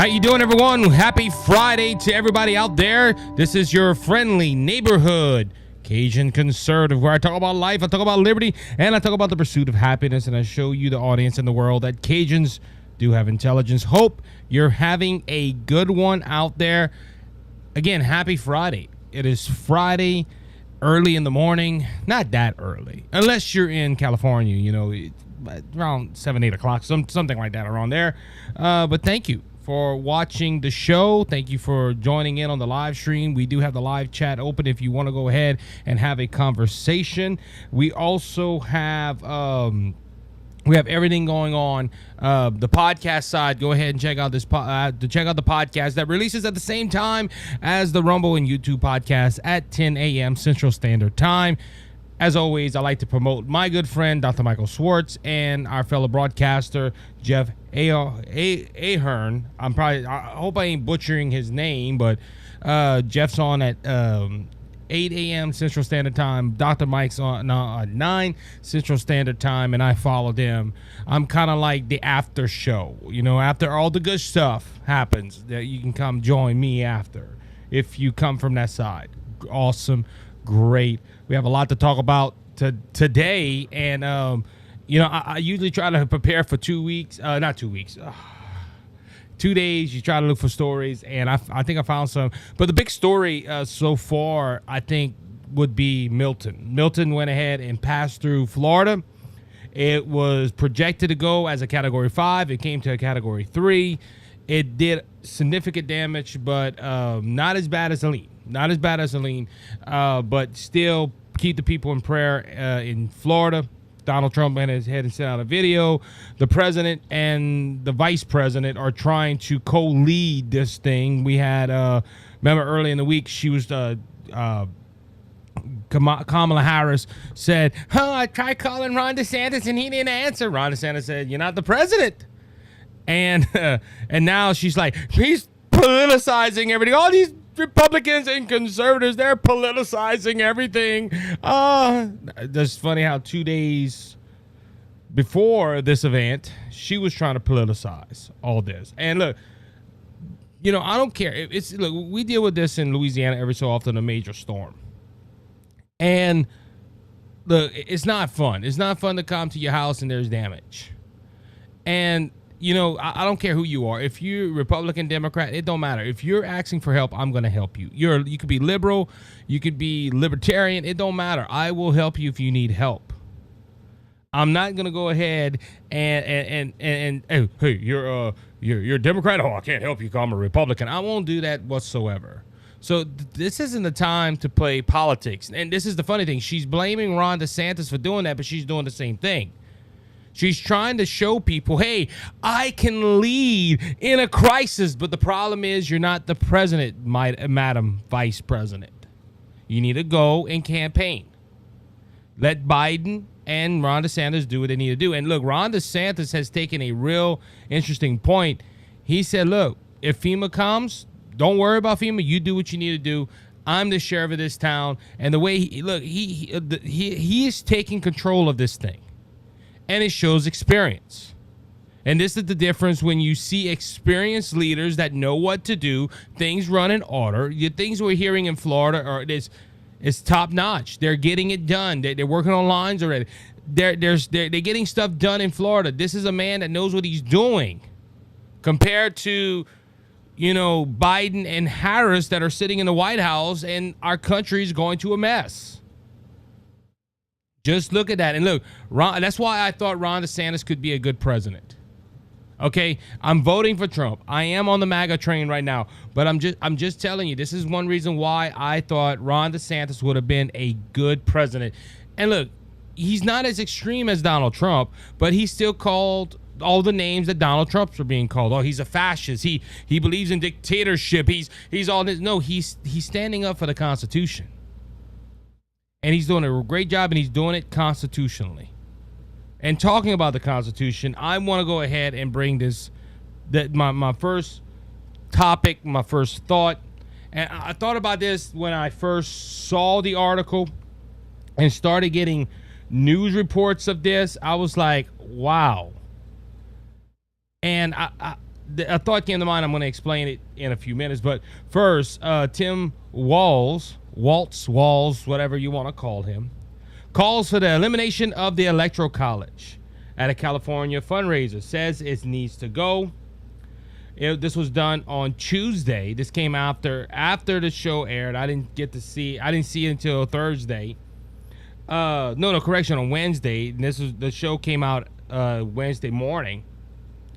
How you doing, everyone? Happy Friday to everybody out there. This is your friendly neighborhood Cajun conservative, where I talk about life, I talk about liberty, and I talk about the pursuit of happiness, and I show you, the audience and the world, that Cajuns do have intelligence. Hope you're having a good one out there. Again, happy Friday. It is Friday, early in the morning. Not that early, unless you're in California, you know, around 7, 8 o'clock, something like that around there. But thank you for watching the show. Thank you for joining in on the live stream. We do have the live chat open if you want to go ahead and have a conversation. We also have everything going on. The podcast side, go ahead and check out this check out the podcast that releases at the same time as the Rumble and YouTube podcast at 10 a.m. Central Standard Time. As always, I like to promote my good friend, Dr. Michael Schwartz, and our fellow broadcaster, Jeff Ahern. I hope I ain't butchering his name, but Jeff's on at 8 a.m. Central Standard Time. Dr. Mike's on 9 Central Standard Time, and I followed him. I'm kind of like the after show. You know, after all the good stuff happens, that you can come join me after if you come from that side. Awesome. Great. We have a lot to talk about today, and you know, I usually try to prepare for 2 weeks. Not 2 weeks. 2 days. You try to look for stories, and I think I found some. But the big story so far, I think, would be Milton. Milton went ahead and passed through Florida. It was projected to go as a Category 5. It came to a Category 3. It did significant damage, but not as bad as Helene. Not as bad as Helene, but still keep the people in prayer in Florida. Donald Trump went ahead and sent out a video. The president and the vice president are trying to co-lead this thing. We had, remember early in the week, she was, Kamala Harris said, I tried calling Ron DeSantis and he didn't answer. Ron DeSantis said, you're not the president. And now she's like, he's politicizing everything. All these Republicans and conservatives, they're politicizing everything. That's funny how 2 days before this event, she was trying to politicize all this. And look, you know, I don't care. Look, we deal with this in Louisiana every so often, a major storm. And look, it's not fun. It's not fun to come to your house and there's damage. And you know, I don't care who you are. If you're Republican, Democrat, it don't matter. If you're asking for help, I'm going to help you. You could be liberal, you could be libertarian. It don't matter. I will help you if you need help. I'm not going to go ahead and hey, you're a Democrat. Oh, I can't help you. I'm a Republican. I won't do that whatsoever. So this isn't the time to play politics. And this is the funny thing. She's blaming Ron DeSantis for doing that, but she's doing the same thing. She's trying to show people, hey, I can lead in a crisis. But the problem is you're not the president, Madam Vice President. You need to go and campaign. Let Biden and Ron DeSantis do what they need to do. And look, Ron DeSantis has taken a real interesting point. He said, look, if FEMA comes, don't worry about FEMA. You do what you need to do. I'm the sheriff of this town. And the way he is taking control of this thing. And it shows experience. And this is the difference when you see experienced leaders that know what to do. Things run in order. The things we're hearing in Florida are it's top notch. They're getting it done. They're working on lines already. They're getting stuff done in Florida. This is a man that knows what he's doing, compared to, you know, Biden and Harris that are sitting in the White House, and our country is going to a mess. Just look at that. And look, that's why I thought Ron DeSantis could be a good president. Okay, I'm voting for Trump. I am on the MAGA train right now. But I'm just telling you, this is one reason why I thought Ron DeSantis would have been a good president. And look, he's not as extreme as Donald Trump, but he still called all the names that Donald Trump's are being called. Oh, he's a fascist. He believes in dictatorship. He's all this. No, he's standing up for the Constitution. And he's doing a great job, and he's doing it constitutionally. And talking about the Constitution, I want to go ahead and bring my first topic, my first thought. And I thought about this when I first saw the article and started getting news reports of this. I was like, wow. And a thought came to mind. I'm going to explain it in a few minutes. But first, Tim Walz, whatever you want to call him, calls for the elimination of the Electoral College at a California fundraiser. Says it needs to go. This was done on Tuesday. This came after the show aired. I didn't see it until Thursday. Correction, on Wednesday. The show came out Wednesday morning.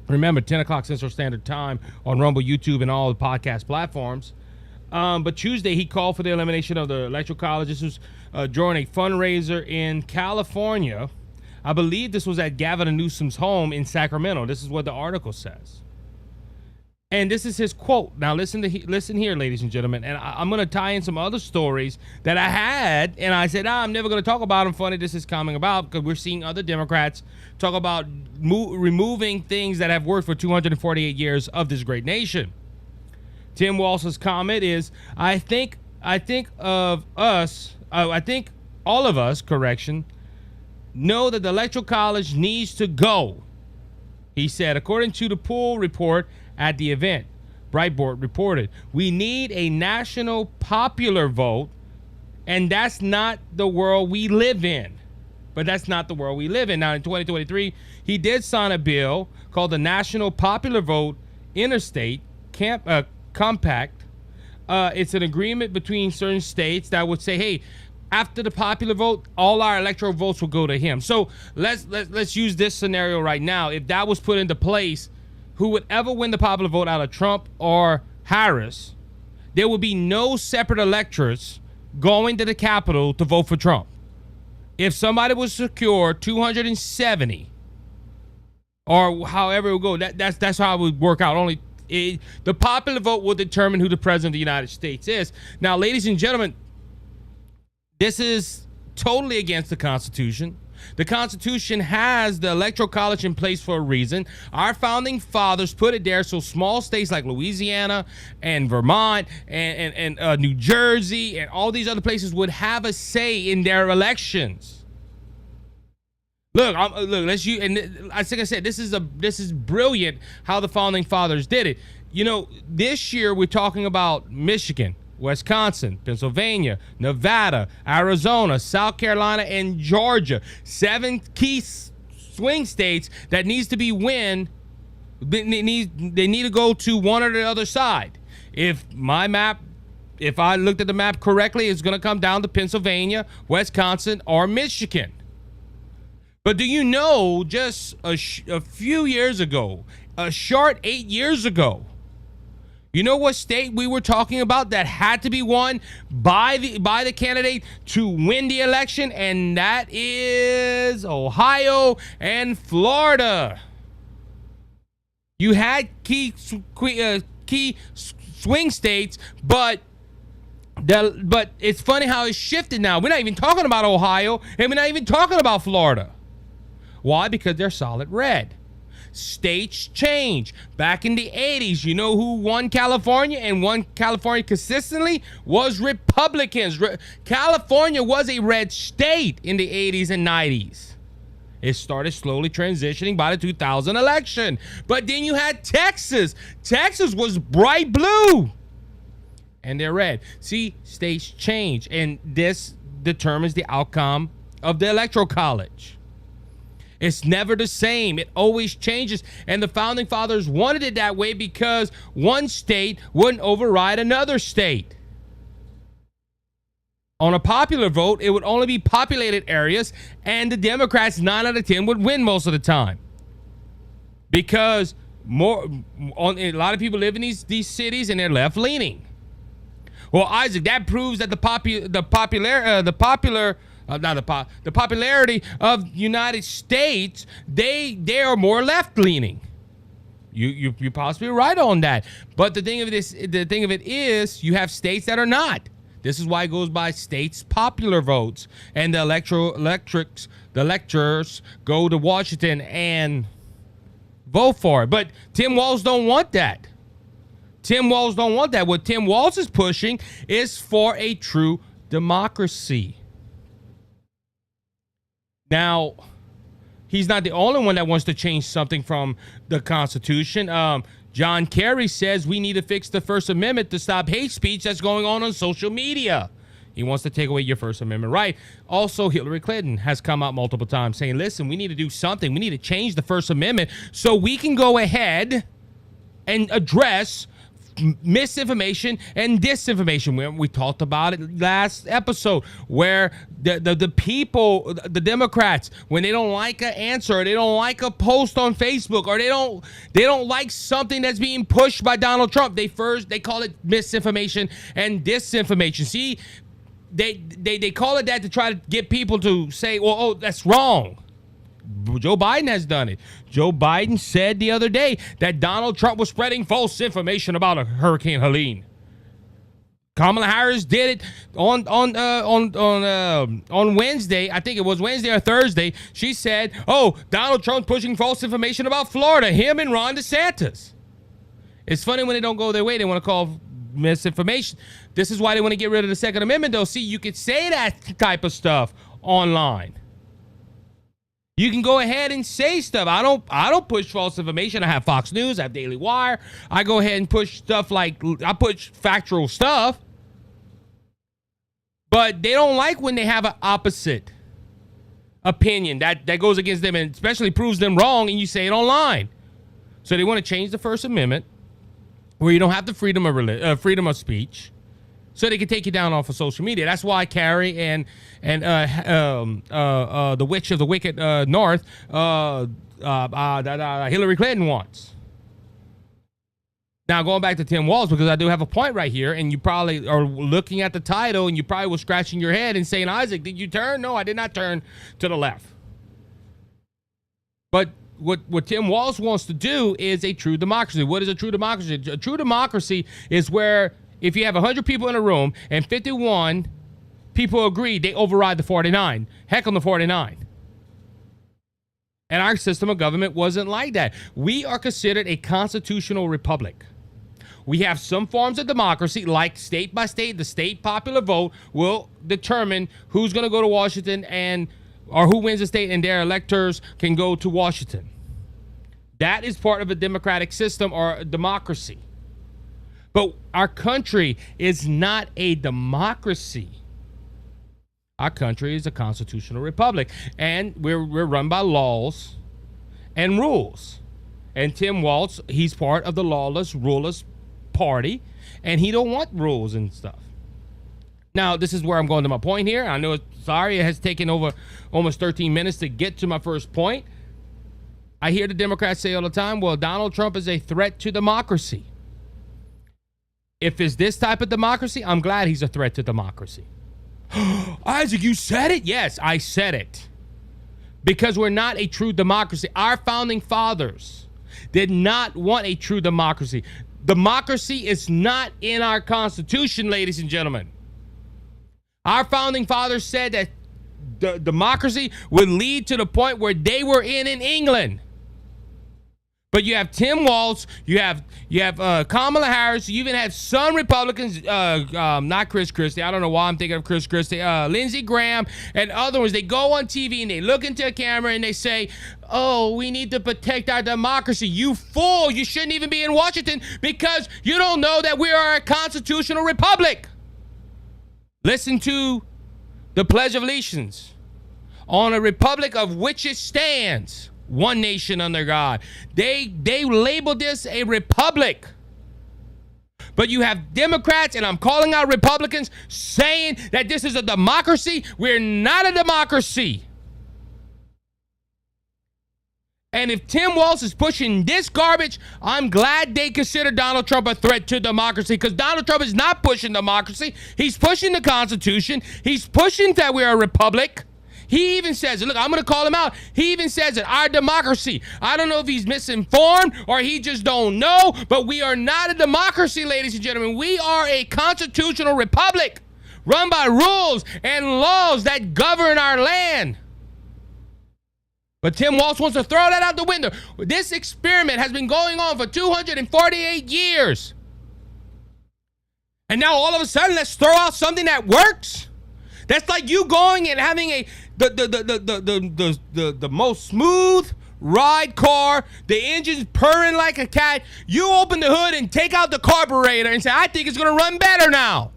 Remember, 10 o'clock Central Standard Time on Rumble, YouTube, and all the podcast platforms. But Tuesday, he called for the elimination of the Electoral College. This was during a fundraiser in California. I believe this was at Gavin Newsom's home in Sacramento. This is what the article says. And this is his quote. Now, listen here, ladies and gentlemen. And I'm going to tie in some other stories that I had. And I said, I'm never going to talk about them. Funny this is coming about because we're seeing other Democrats talk about removing things that have worked for 248 years of this great nation. Tim Walz's comment is, I think all of us, know that the Electoral College needs to go. He said, according to the poll report at the event, Breitbart reported, we need a national popular vote, and that's not the world we live in. But that's not the world we live in. Now, in 2023, he did sign a bill called the National Popular Vote Interstate Compact. It's an agreement between certain states that would say, hey, after the popular vote, all our electoral votes will go to him. So let's use this scenario right now. If that was put into place, who would ever win the popular vote out of Trump or Harris, there would be no separate electors going to the Capitol to vote for Trump. If somebody was secure 270, or however it would go, that's how it would work out. The popular vote will determine who the president of the United States is. Now, ladies and gentlemen, this is totally against the Constitution. The Constitution has the Electoral College in place for a reason. Our founding fathers put it there so small states like Louisiana and Vermont and New Jersey and all these other places would have a say in their elections. Like I said, this is brilliant how the founding fathers did it. You know, this year we're talking about Michigan, Wisconsin, Pennsylvania, Nevada, Arizona, South Carolina, and Georgia. 7 key swing states that needs to be win. They need to go to one or the other side. If I looked at the map correctly, it's going to come down to Pennsylvania, Wisconsin, or Michigan. But do you know, just a few years ago, a short 8 years ago, you know what state we were talking about that had to be won by the candidate to win the election? And that is Ohio and Florida. You had key swing states, but it's funny how it's shifted now. We're not even talking about Ohio, and we're not even talking about Florida. Why? Because they're solid red. States change. Back in the 80s, you know who won California and won California consistently? Was Republicans. California was a red state in the 80s and 90s. It started slowly transitioning by the 2000 election. But then you had Texas. Texas was bright blue. And they're red. See, states change. And this determines the outcome of the Electoral College. It's never the same. It always changes. And the founding fathers wanted it that way because one state wouldn't override another state. On a popular vote, it would only be populated areas, and the Democrats, 9 out of 10, would win most of the time. Because a lot of people live in these cities, and they're left-leaning. Well, Isaac, that proves that the popularity of United States, they are more left-leaning. You're possibly right on that. But the thing of it is, you have states that are not. This is why it goes by states' popular votes, and the electors go to Washington and vote for it. But Tim Walz don't want that. What Tim Walz is pushing is for a true democracy. Now, he's not the only one that wants to change something from the Constitution. John Kerry says we need to fix the First Amendment to stop hate speech that's going on social media. He wants to take away your First Amendment right. Also, Hillary Clinton has come out multiple times saying, listen, we need to do something. We need to change the First Amendment so we can go ahead and address misinformation and disinformation. We talked about it last episode, where the people, the Democrats, when they don't like an answer, or they don't like a post on Facebook, or they don't like something that's being pushed by Donald Trump, they call it misinformation and disinformation. See, they call it that to try to get people to say, well, oh, that's wrong. Joe Biden has done it. Joe Biden said the other day that Donald Trump was spreading false information about Hurricane Helene. Kamala Harris did it on Wednesday. I think it was Wednesday or Thursday. She said, oh, Donald Trump's pushing false information about Florida, him and Ron DeSantis. It's funny when they don't go their way. They want to call misinformation. This is why they want to get rid of the Second Amendment, though. See, you could say that type of stuff online. You can go ahead and say stuff. I don't push false information. I have Fox News, I have Daily Wire. I go ahead and push stuff like, I push factual stuff. But they don't like when they have an opposite opinion that goes against them and especially proves them wrong, and you say it online. So they want to change the First Amendment where you don't have the freedom of speech, so they can take you down off of social media. That's why Carrie and the witch of the wicked north, Hillary Clinton wants. Now, going back to Tim Walz, because I do have a point right here, and you probably are looking at the title, and you probably were scratching your head and saying, Isaac, did you turn? No, I did not turn to the left. But what Tim Walz wants to do is a true democracy. What is a true democracy? A true democracy is where if you have 100 people in a room and 51 people agree, they override the 49. Heck on the 49. And our system of government wasn't like that. We are considered a constitutional republic. We have some forms of democracy, like state by state. The state popular vote will determine who's going to go to Washington or who wins the state, and their electors can go to Washington. That is part of a democratic system or a democracy. But our country is not a democracy. Our country is a constitutional republic, and we're run by laws and rules. And Tim Walz, he's part of the lawless, ruleless party, and he don't want rules and stuff. Now, this is where I'm going to my point here. I know, it has taken over almost 13 minutes to get to my first point. I hear the Democrats say all the time, well, Donald Trump is a threat to democracy. If it's this type of democracy, I'm glad he's a threat to democracy. Isaac, you said it? Yes, I said it. Because we're not a true democracy. Our founding fathers did not want a true democracy. Democracy is not in our Constitution, ladies and gentlemen. Our founding fathers said that the democracy would lead to the point where they were in England. But you have Tim Walz, you have Kamala Harris, you even have some Republicans, not Chris Christie, I don't know why I'm thinking of Chris Christie, Lindsey Graham and other ones. They go on TV and they look into a camera and they say, oh, we need to protect our democracy. You fool, you shouldn't even be in Washington because you don't know that we are a constitutional republic. Listen to the Pledge of Allegiance. On a republic of which it stands, one nation under God. They labeled this a republic. But you have Democrats, and I'm calling out Republicans, saying that this is a democracy. We're not a democracy. And if Tim Walz is pushing this garbage, I'm glad they consider Donald Trump a threat to democracy, because Donald Trump is not pushing democracy. He's pushing the Constitution. He's pushing that we're a republic. He even says it. Look, I'm going to call him out. He even says it. Our democracy. I don't know if he's misinformed or he just don't know, but we are not a democracy, ladies and gentlemen. We are a constitutional republic run by rules and laws that govern our land. But Tim Walz wants to throw that out the window. This experiment has been going on for 248 years. And now all of a sudden, let's throw out something that works. That's like you going and having the most smooth ride car, the engine's purring like a cat. You open the hood and take out the carburetor and say, I think it's going to run better now.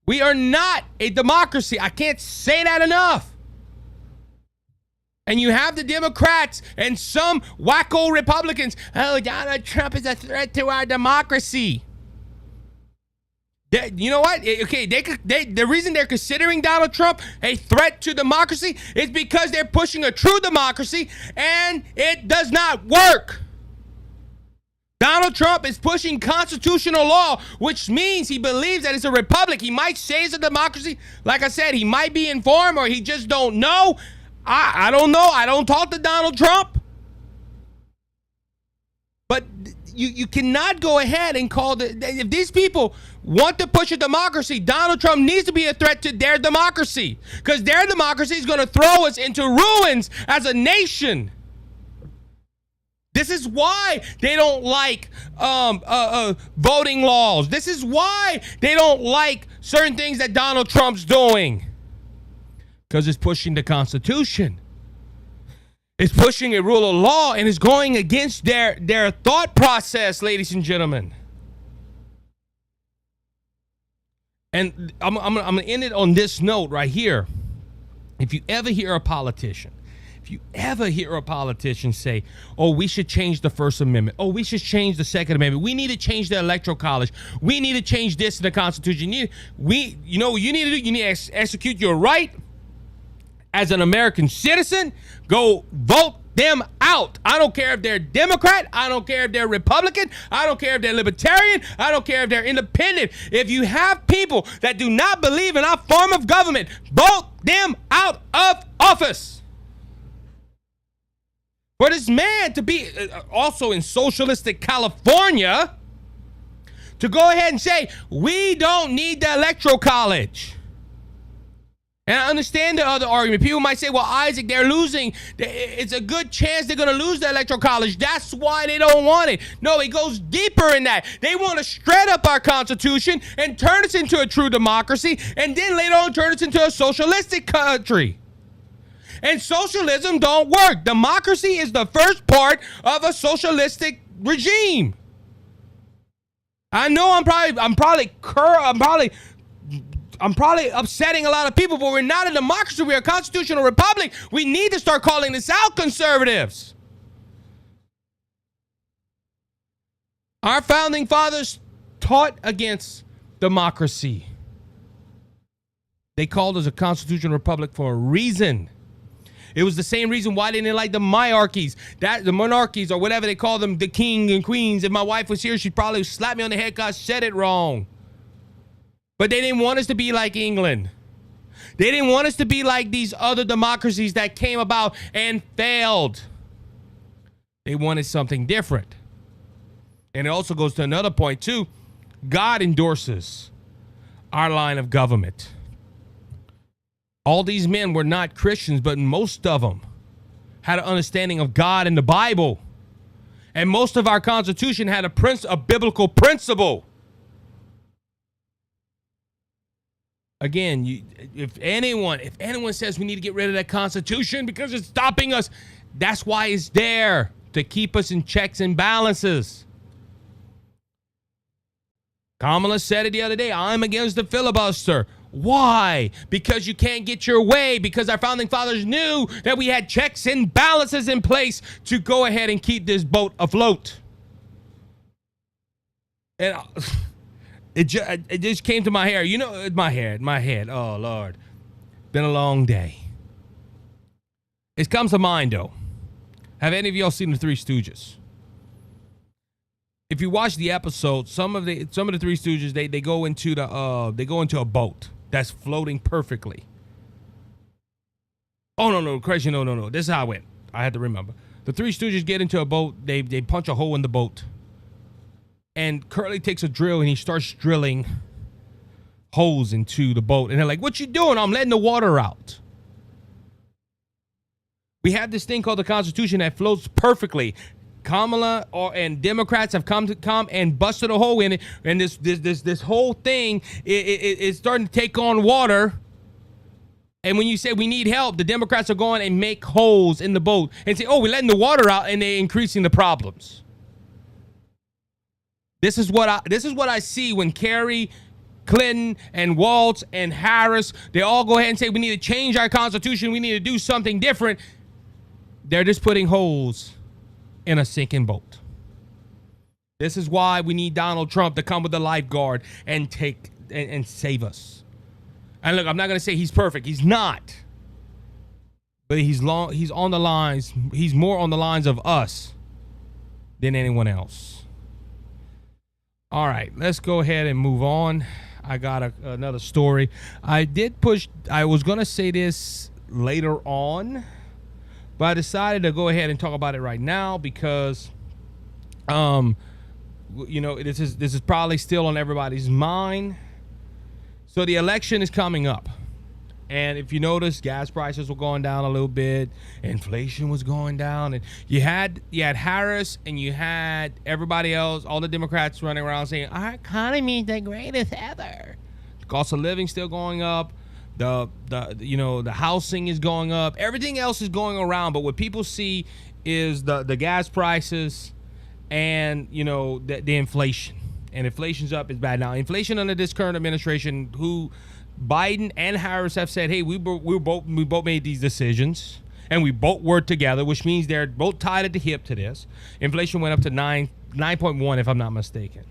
We are not a democracy. I can't say that enough. And you have the Democrats and some wacko Republicans. Oh, Donald Trump is a threat to our democracy. You know what? Okay, the reason they're considering Donald Trump a threat to democracy is because they're pushing a true democracy, and it does not work. Donald Trump is pushing constitutional law, which means he believes that it's a republic. He might say it's a democracy. Like I said, he might be informed or he just don't know. I don't know. I don't talk to Donald Trump. But you cannot go ahead and call if these people want to push a democracy, Donald Trump needs to be a threat to their democracy, because their democracy is going to throw us into ruins as a nation. This is why they don't like voting laws. This is why they don't like certain things that Donald Trump's doing, because it's pushing the Constitution. It's pushing a rule of law and is going against their thought process, ladies and gentlemen. And I'm going to end it on this note right here. If you ever hear a politician say, oh, we should change the First Amendment. Oh, we should change the Second Amendment. We need to change the Electoral College. We need to change this in the Constitution. You know what you need to do? You need to execute your right as an American citizen. Go vote them out. I don't care if they're Democrat. I don't care if they're Republican. I don't care if they're Libertarian. I don't care if they're independent. If you have people that do not believe in our form of government, vote them out of office. For this man to be also in socialistic California to go ahead and say, we don't need the Electoral College. And I understand the other argument. People might say, well, Isaac, they're losing. It's a good chance they're going to lose the Electoral College. That's why they don't want it. No, it goes deeper in that. They want to shred up our Constitution and turn us into a true democracy, and then later on turn us into a socialistic country. And socialism don't work. Democracy is the first part of a socialistic regime. I know I'm probably upsetting a lot of people, but we're not a democracy. We're a constitutional republic. We need to start calling this out, conservatives. Our founding fathers taught against democracy. They called us a constitutional republic for a reason. It was the same reason why they didn't like the monarchies, the monarchies or whatever they call them, the king and queens. If my wife was here, she'd probably slap me on the head because I said it wrong. But they didn't want us to be like England. They didn't want us to be like these other democracies that came about and failed. They wanted something different. And it also goes to another point too. God endorses our line of government. All these men were not Christians, but most of them had an understanding of God and the Bible. And most of our Constitution had a biblical principle. Again, if anyone says we need to get rid of that Constitution because it's stopping us, that's why it's there, to keep us in checks and balances. Kamala said it the other day, I'm against the filibuster. Why? Because you can't get your way, because our founding fathers knew that we had checks and balances in place to go ahead and keep this boat afloat. And it just came to my hair. You know, my head. Oh, Lord. Been a long day. It comes to mind, though. Have any of y'all seen the Three Stooges? If you watch the episode, some of the Three Stooges, they go into a boat that's floating perfectly. Oh no, crazy, no. This is how it went. I had to remember. The Three Stooges get into a boat. They punch a hole in the boat. And Curly takes a drill and he starts drilling holes into the boat. And they're like, what you doing? I'm letting the water out. We have this thing called the Constitution that floats perfectly. Kamala and Democrats have come and busted a hole in it, and this whole thing is starting to take on water. And when you say we need help, the Democrats are going and make holes in the boat and say, "Oh, we're letting the water out," and they're increasing the problems. This is what I see when Kerry, Clinton, and Walz and Harris, they all go ahead and say we need to change our Constitution, we need to do something different. They're just putting holes in a sinking boat. This is why we need Donald Trump to come with the lifeguard and take and save us. And look, I'm not going to say he's perfect. He's not. But he's on the lines. He's more on the lines of us than anyone else. All right, let's go ahead and move on. I got another story. I was going to say this later on, but I decided to go ahead and talk about it right now because this is probably still on everybody's mind. So the election is coming up. And if you notice, gas prices were going down a little bit. Inflation was going down. And you had Harris and you had everybody else, all the Democrats running around saying, our economy is the greatest ever. The cost of living still going up. The housing is going up. Everything else is going around. But what people see is the gas prices and, the inflation. And inflation's up is bad. Now, inflation under this current administration, who Biden and Harris have said, hey, we both made these decisions and we both worked together, which means they're both tied at the hip to this. Inflation went up to 9.1, if I'm not mistaken.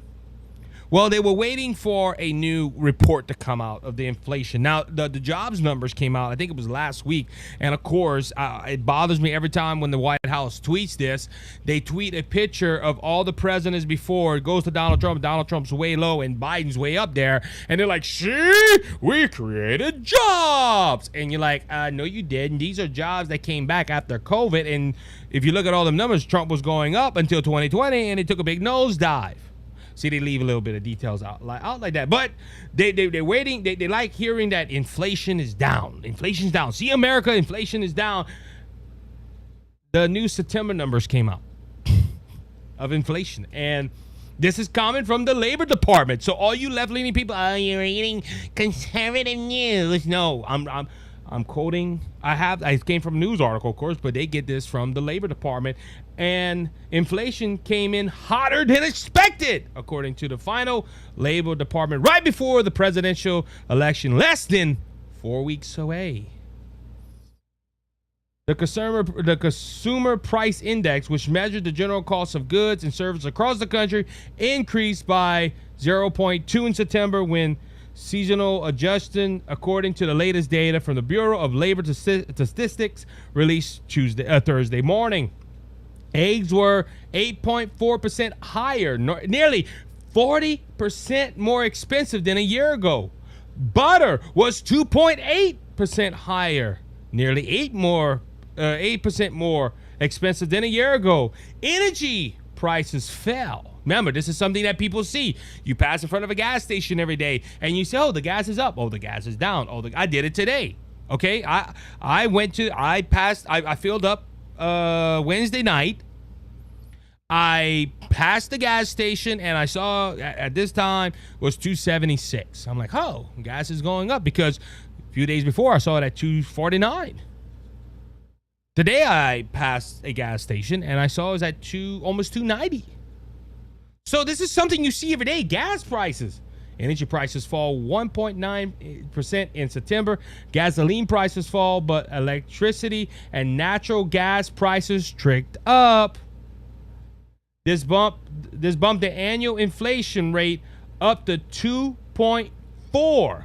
Well, they were waiting for a new report to come out of the inflation. Now, the jobs numbers came out, I think it was last week. And, of course, it bothers me every time when the White House tweets this. They tweet a picture of all the presidents before. It goes to Donald Trump. Donald Trump's way low and Biden's way up there. And they're like, see, we created jobs. And you're like, no, you didn't. These are jobs that came back after COVID. And if you look at all the numbers, Trump was going up until 2020, and it took a big nosedive. See, they leave a little bit of details out like that. But they're waiting. They like hearing that inflation is down. Inflation's down. See, America, inflation is down. The new September numbers came out of inflation. And this is coming from the Labor Department. So all you left-leaning people, you're reading conservative news. No, I'm quoting. I came from a news article, of course, but they get this from the Labor Department. And inflation came in hotter than expected, according to the final Labor Department, right before the presidential election, less than 4 weeks away. The Consumer Price Index, which measured the general cost of goods and services across the country, increased by 0.2 in September when seasonal adjusting, according to the latest data from the Bureau of Labor Statistics released Thursday morning. Eggs were 8.4% higher, nearly 40% more expensive than a year ago. Butter was 2.8% higher, nearly 8% more expensive than a year ago. Energy prices fell. Remember, this is something that people see. You pass in front of a gas station every day, and you say, "Oh, the gas is up. Oh, the gas is down. Oh, I did it today." Okay, I filled up Wednesday night. I passed the gas station and I saw at this time was $2.76. I'm like, oh, gas is going up, because a few days before I saw it at $2.49. Today I passed a gas station and I saw it was at almost $2.90. So this is something you see every day. Gas prices. Energy prices fall 1.9% in September. Gasoline prices fall, but electricity and natural gas prices ticked up. This bumped the annual inflation rate up to 2.4.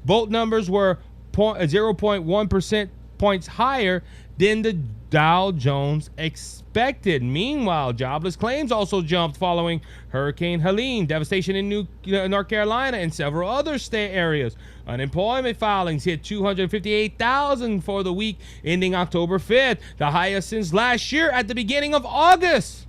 Both numbers were 0.1% points higher than the Dow Jones expected. Meanwhile, jobless claims also jumped following Hurricane Helene, devastation in North Carolina and several other state areas. Unemployment filings hit 258,000 for the week ending October 5th, the highest since last year at the beginning of August.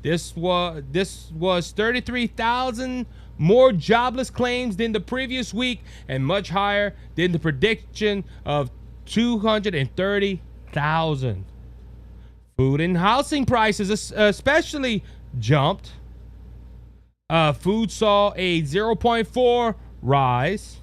This was 33,000 more jobless claims than the previous week and much higher than the prediction of 230,000. Food and housing prices especially jumped. Food saw a 0.4% rise,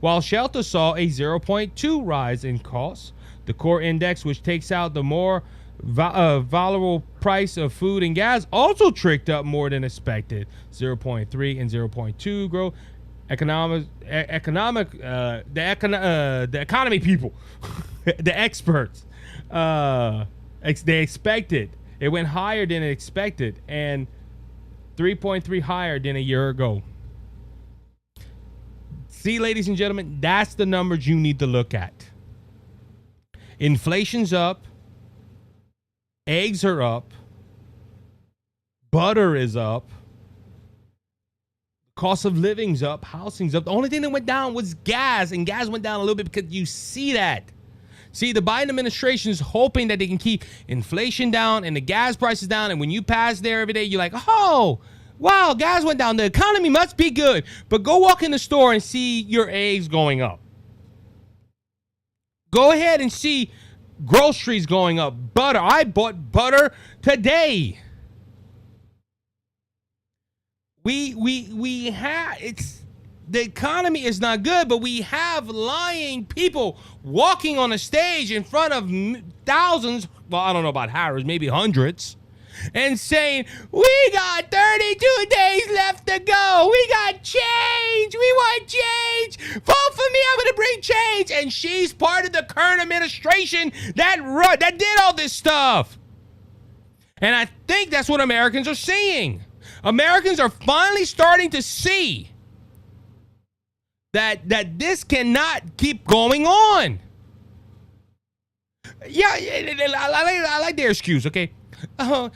while shelter saw a 0.2% rise in costs. The core index, which takes out the more volatile price of food and gas, also tricked up more than expected, 0.3 and 0.2 growth. The economy people, the experts, they expected it went higher than expected, and 3.3 higher than a year ago. See, ladies and gentlemen, that's the numbers you need to look at. Inflation's up. Eggs are up. Butter is up. Cost of living's up. Housing's up. The only thing that went down was gas, and gas went down a little bit because you see that. See, the Biden administration is hoping that they can keep inflation down and the gas prices down, and when you pass there every day, you're like, oh, wow, gas went down. The economy must be good. But go walk in the store and see your eggs going up. Go ahead and see groceries going up. Butter. I bought butter today. We have, the economy is not good, but we have lying people walking on a stage in front of thousands, well, I don't know about Harris, maybe hundreds, and saying, we got 32 days left to go. We got change. We want change. Vote for me. I'm going to bring change. And she's part of the current administration that did all this stuff. And I think that's what Americans are seeing. Americans are finally starting to see that this cannot keep going on. Yeah, I like their excuse, okay? The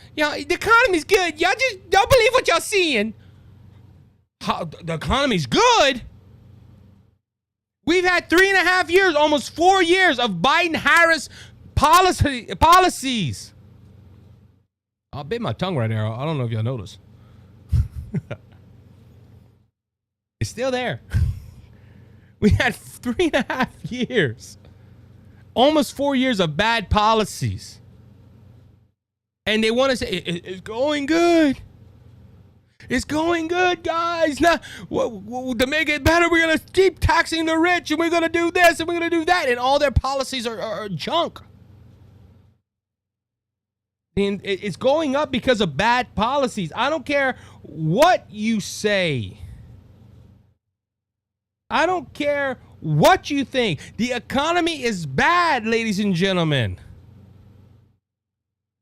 economy's good. Y'all just don't believe what y'all seeing. How, the economy's good? We've had 3.5 years, almost 4 years of Biden-Harris policies. I bit my tongue right now. I don't know if y'all noticed. It's still there. We had 3.5 years, almost 4 years of bad policies. And they want to say, it's going good. It's going good, guys. Now, to make it better, we're going to keep taxing the rich, and we're going to do this, and we're going to do that. And all their policies are junk. And it's going up because of bad policies. I don't care what you say. I don't care what you think. The economy is bad, ladies and gentlemen.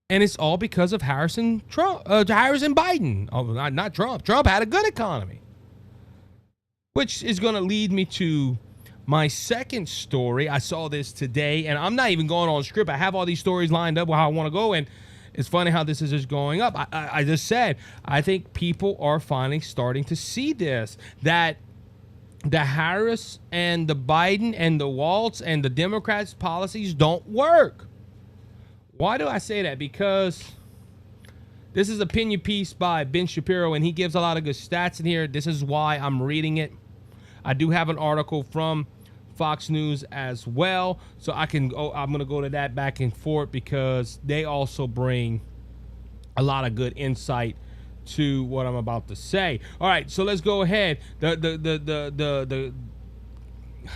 And it's all because of Harris and Biden. Oh, not Trump. Trump had a good economy. Which is going to lead me to my second story. I saw this today, and I'm not even going on script. I have all these stories lined up where I want to go, and it's funny how this is just going up. I just said, I think people are finally starting to see this, that the Harris and the Biden and the Walz and the Democrats' policies don't work. Why do I say that? Because this is an opinion piece by Ben Shapiro, and he gives a lot of good stats in here. This is why I'm reading it. I do have an article from Fox News as well, so I'm going to go to that back and forth because they also bring a lot of good insight to what I'm about to say. All right, so let's go ahead.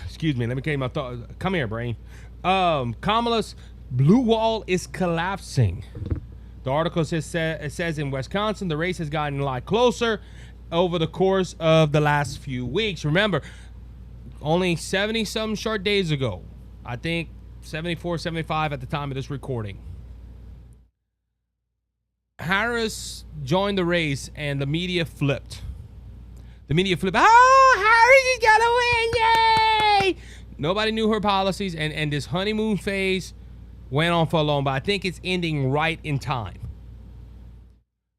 Excuse me, let me get my thought. Come here, brain. Kamala's blue wall is collapsing. The article says in Wisconsin, the race has gotten a lot closer over the course of the last few weeks. Remember, only 70-some short days ago, I think 74, 75 at the time of this recording, Harris joined the race and the media flipped. Oh, Harris is gonna win, yay! Nobody knew her policies, and this honeymoon phase went on for a long, but I think it's ending right in time.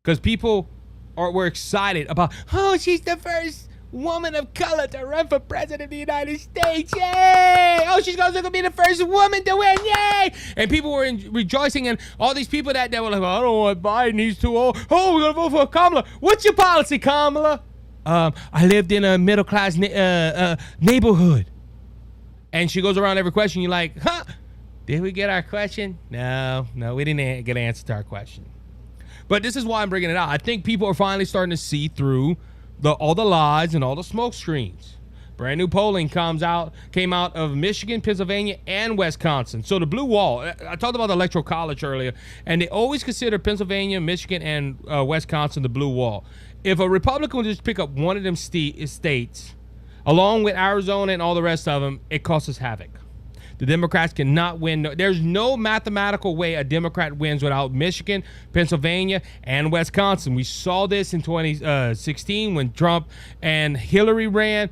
Because people were excited about, oh, she's the first woman of color to run for president of the United States, yay! Oh, she's going to be the first woman to win, yay! And people were rejoicing, and all these people that were like, I don't want Biden, he's too old. Oh, we're going to vote for Kamala. What's your policy, Kamala? I lived in a middle-class neighborhood. And she goes around every question, you're like, huh? Did we get our question? No, we didn't get an answer to our question. But this is why I'm bringing it out. I think people are finally starting to see through all the lies and all the smoke screens. Brand new polling came out of Michigan, Pennsylvania, and Wisconsin. So the blue wall, I talked about the Electoral College earlier, and they always consider Pennsylvania, Michigan, and Wisconsin the blue wall. If a Republican would just pick up one of them states, along with Arizona and all the rest of them, it causes havoc. The Democrats cannot win. There's no mathematical way a Democrat wins without Michigan, Pennsylvania, and Wisconsin. We saw this in 2016 when Trump and Hillary ran.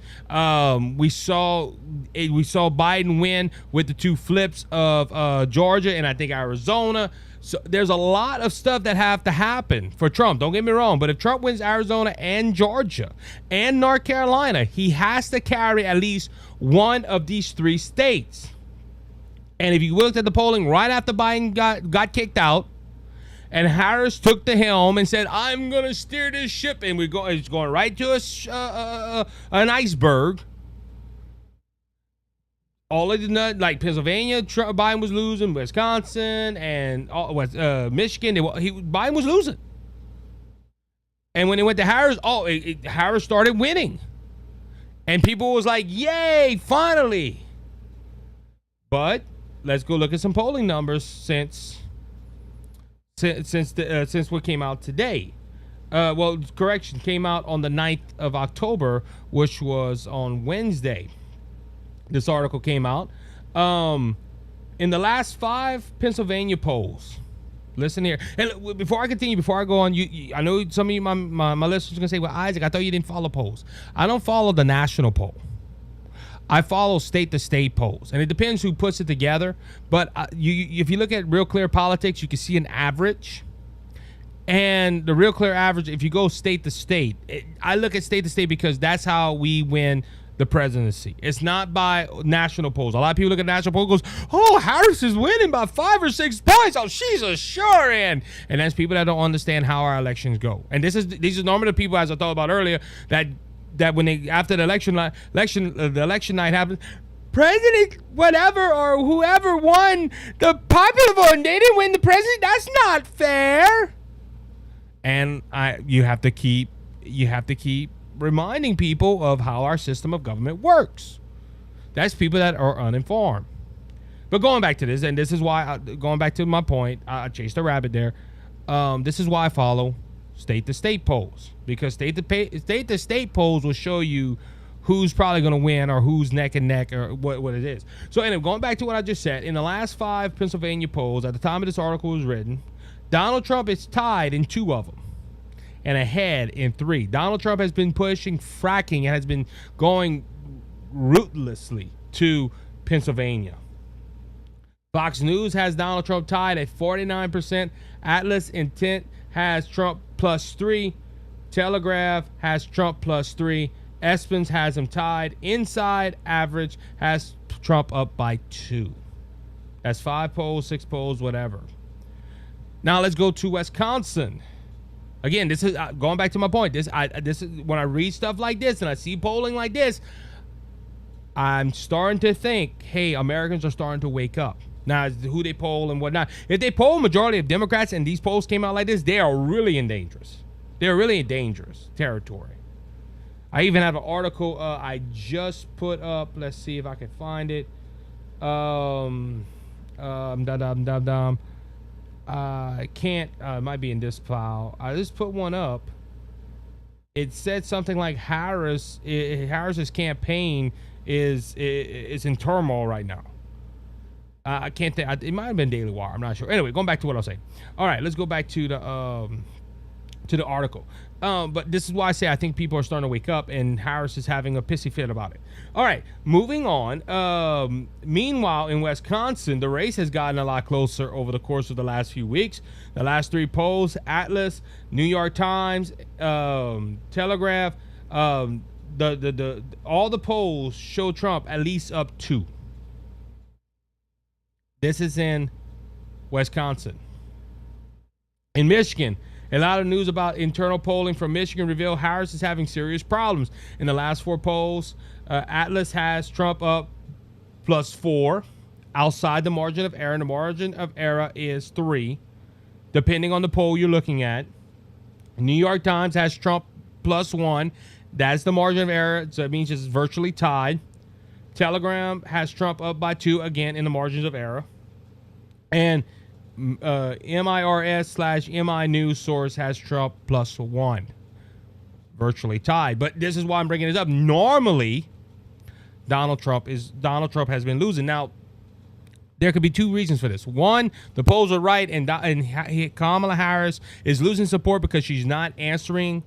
We saw Biden win with the two flips of Georgia and I think Arizona. So there's a lot of stuff that have to happen for Trump. Don't get me wrong, but if Trump wins Arizona and Georgia and North Carolina, he has to carry at least one of these three states. And if you looked at the polling right after Biden got kicked out, and Harris took the helm and said, "I'm gonna steer this ship," and it's going right to an iceberg. All of the like Pennsylvania, Biden was losing. Wisconsin and Michigan, Biden was losing. And when it went to Harris, Harris started winning, and people was like, "Yay, finally!" But let's go look at some polling numbers since what came out today. Came out on the 9th of October, which was on Wednesday. This article came out. In the last 5 Pennsylvania polls, listen here. And before I continue, before I go on, I know some of you, my listeners, are going to say, "Well, Isaac, I thought you didn't follow polls." I don't follow the national poll. I follow state-to-state polls, and it depends who puts it together. But if you look at Real Clear Politics, you can see an average. And the Real Clear average, if you go state-to-state, I look at state-to-state because that's how we win the presidency. It's not by national polls. A lot of people look at national polls and goes, "Oh, Harris is winning by 5 or 6 points. Oh, she's a sure in." And that's people that don't understand how our elections go. And these are normally the people, as I talked about earlier, that when after the election night happens, President whatever or whoever won the popular vote and they didn't win the president. That's not fair. And you have to keep reminding people of how our system of government works. That's people that are uninformed. But going back to this, and this is why going back to my point, I chased a rabbit there. This is why I follow state-to-state polls, because state-to-state polls will show you who's probably going to win or who's neck and neck or what it is. So anyway, going back to what I just said, in the last 5 Pennsylvania polls, at the time of this article was written, Donald Trump is tied in 2 of them and ahead in 3. Donald Trump has been pushing fracking and has been going ruthlessly to Pennsylvania. Fox News has Donald Trump tied at 49%. Atlas Intent has Trump +3. Telegraph has Trump +3. Espens has him tied. Inside Average has Trump up by 2. That's 5 polls, 6 polls, whatever. Now let's go to Wisconsin. Again, this is going back to my point. This is when I read stuff like this and I see polling like this, I'm starting to think, hey, Americans are starting to wake up. Now, who they poll and whatnot. If they poll a majority of Democrats and these polls came out like this, they are really in dangerous. They're really in dangerous territory. I even have an article I just put up. Let's see if I can find it. I can't. It might be in this file. I just put one up. It said something like Harris's campaign is in turmoil right now. I can't think. It might have been Daily Wire. I'm not sure. Anyway, going back to what I was saying. All right, let's go back to the article. But this is why I say I think people are starting to wake up, and Harris is having a pissy fit about it. All right, moving on. Meanwhile, in Wisconsin, the race has gotten a lot closer over the course of the last few weeks. The last 3 polls: Atlas, New York Times, Telegraph. All the polls show Trump at least up 2. This is in Wisconsin. In Michigan, a lot of news about internal polling from Michigan reveal Harris is having serious problems. In the last 4 polls, Atlas has Trump up +4. outside the margin of error. And the margin of error is 3, depending on the poll you're looking at. New York Times has Trump +1. That's the margin of error, so it means it's virtually tied. Telegram has Trump up by 2, again, in the margins of error. And MIRS/MI News source has Trump +1. Virtually tied. But this is why I'm bringing this up. Normally, Donald Trump has been losing. Now, there could be 2 reasons for this. One, the polls are right, and Kamala Harris is losing support because she's not answering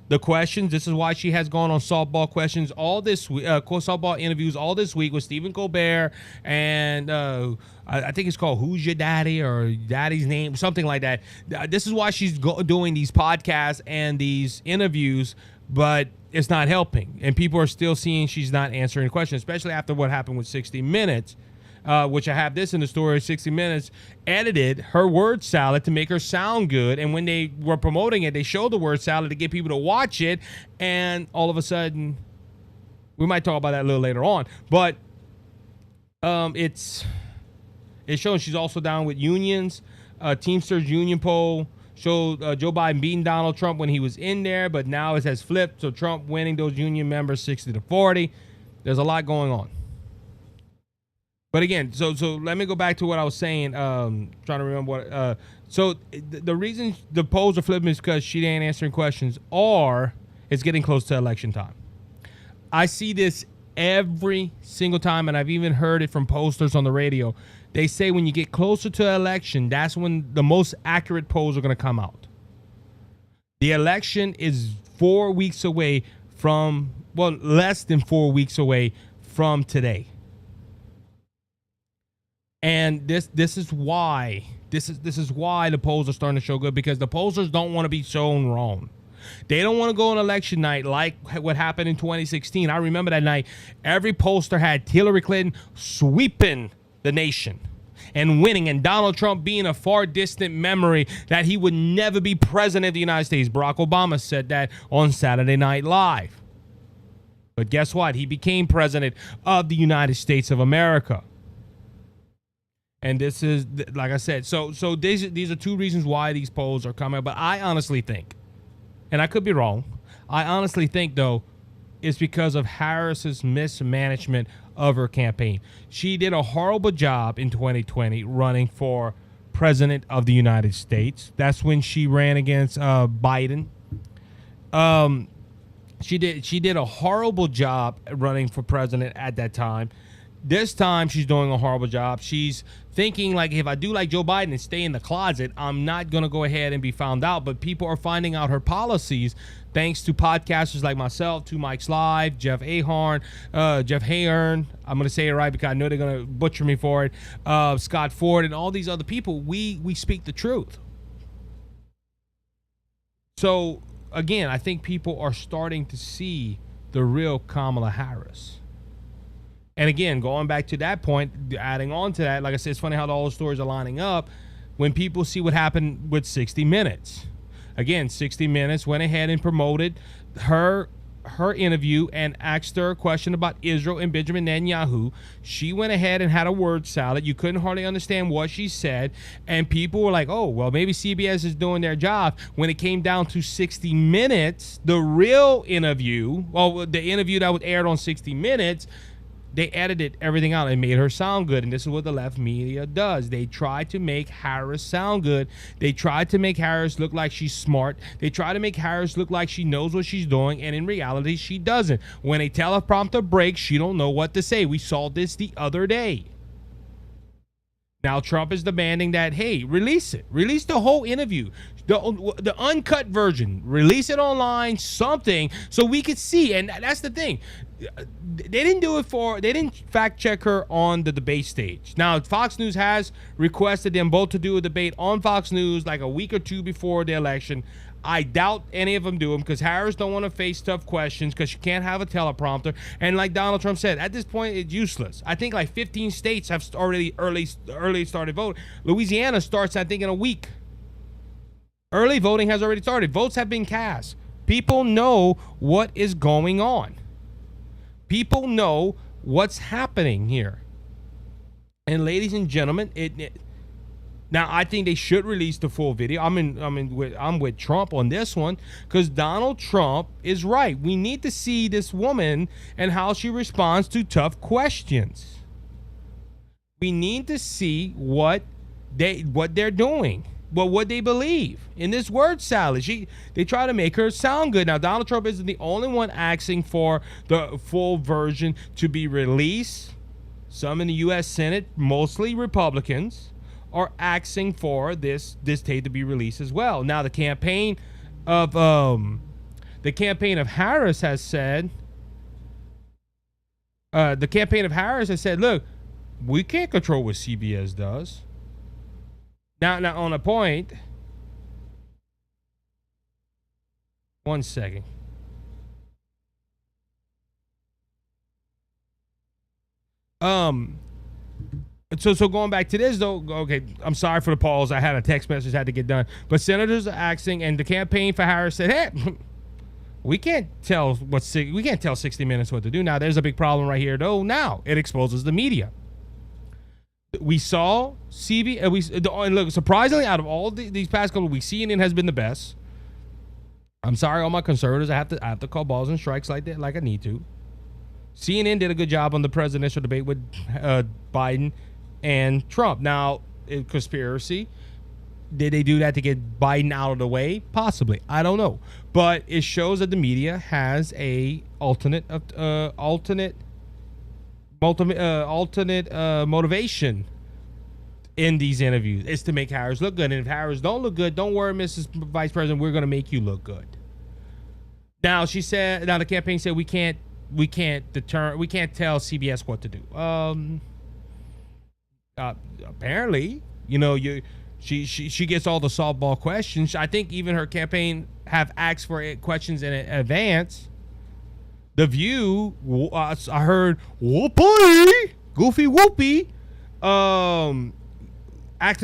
the questions. This is why she has gone on softball questions all this week, softball interviews all this week with Stephen Colbert, and I think it's called "Who's Your Daddy" or "Daddy's Name," something like that. This is why she's doing these podcasts and these interviews, but it's not helping, and people are still seeing she's not answering questions, especially after what happened with 60 Minutes. Which I have this in the story. 60 Minutes edited her word salad to make her sound good, and when they were promoting it, they showed the word salad to get people to watch it, and all of a sudden, we might talk about that a little later on, but it's showing she's also down with unions. Teamsters union poll showed Joe Biden beating Donald Trump when he was in there, but now it has flipped, so Trump winning those union members 60-40. There's a lot going on. But again, so let me go back to what I was saying. Trying to remember what. So the reason the polls are flipping is because she ain't answering questions, or it's getting close to election time. I see this every single time, and I've even heard it from posters on the radio. They say when you get closer to election, that's when the most accurate polls are going to come out. The election is 4 weeks away from, well, less than 4 weeks away from today. And this is why the polls are starting to show good, because the pollsters don't want to be shown wrong. They don't want to go on election night like what happened in 2016. I remember that night. Every pollster had Hillary Clinton sweeping the nation and winning, and Donald Trump being a far distant memory, that he would never be president of the United States. Barack Obama said that on Saturday Night Live. But guess what? He became president of the United States of America. And this is, like I said, so these are 2 reasons why these polls are coming. But I honestly think, and I could be wrong, I honestly think, though, it's because of Harris's mismanagement of her campaign. She did a horrible job in 2020 running for president of the United States. That's when she ran against Biden. She did a horrible job running for president at that time. This time, she's doing a horrible job. She's thinking, like, if I do like Joe Biden and stay in the closet, I'm not going to go ahead and be found out. But people are finding out her policies thanks to podcasters like myself, Two Mics Live, Jeff Ahern. I'm going to say it right because I know they're going to butcher me for it. Scott Ford and all these other people. We speak the truth. So, again, I think people are starting to see the real Kamala Harris. And again, going back to that point, adding on to that, like I said, it's funny how all the stories are lining up when people see what happened with 60 Minutes. Again, 60 Minutes went ahead and promoted her interview and asked her a question about Israel and Benjamin Netanyahu. She went ahead and had a word salad. You couldn't hardly understand what she said. And people were like, oh, well, maybe CBS is doing their job. When it came down to 60 Minutes, the real interview, well, the interview that was aired on 60 Minutes, they edited everything out and made her sound good. And this is what the left media does. They try to make Harris sound good. They try to make Harris look like she's smart. They try to make Harris look like she knows what she's doing. And in reality, she doesn't. When a teleprompter breaks, she don't know what to say. We saw this the other day. Now Trump is demanding that, hey, release it. Release the whole interview. The uncut version. Release it online, something, so we could see. And that's the thing. They didn't fact check her on the debate stage. Now, Fox News has requested them both to do a debate on Fox News like a week or 2 before the election. I doubt any of them do them because Harris don't want to face tough questions because she can't have a teleprompter. And like Donald Trump said, at this point, it's useless. I think like 15 states have already early started voting. Louisiana starts, I think, in a week. Early voting has already started. Votes have been cast. People know what is going on. People know what's happening here. And ladies and gentlemen, now I think they should release the full video. I'm with Trump on this one, because Donald Trump is right. We need to see this woman and how she responds to tough questions. We need to see what they're doing, what they believe in this word salad. They try to make her sound good. Now, Donald Trump isn't the only one asking for the full version to be released. Some in the U.S. Senate, mostly Republicans, are asking for this tape to be released as well. Now, the campaign of Harris has said, look, we can't control what CBS does. Now on a point. One second. So going back to this though, okay, I'm sorry for the pause. I had a text message had to get done. But senators are asking, and the campaign for Harris said, hey, we can't tell 60 Minutes what to do. Now there's a big problem right here though. Now it exposes the media. We saw and look, surprisingly, out of all these past couple of weeks, CNN has been the best. I'm sorry, all my conservatives. I have to call balls and strikes like that, like I need to. CNN did a good job on the presidential debate with Biden and Trump. Now, conspiracy. Did they do that to get Biden out of the way? Possibly. I don't know. But it shows that the media has a alternate motivation in these interviews. It's to make Harris look good. And if Harris don't look good, don't worry, Mrs. Vice President, we're going to make you look good. Now, the campaign said we can't tell CBS what to do. Apparently, she gets all the softball questions. I think even her campaign have asked for questions in advance. The View, I heard whoopee, goofy whoopee, acting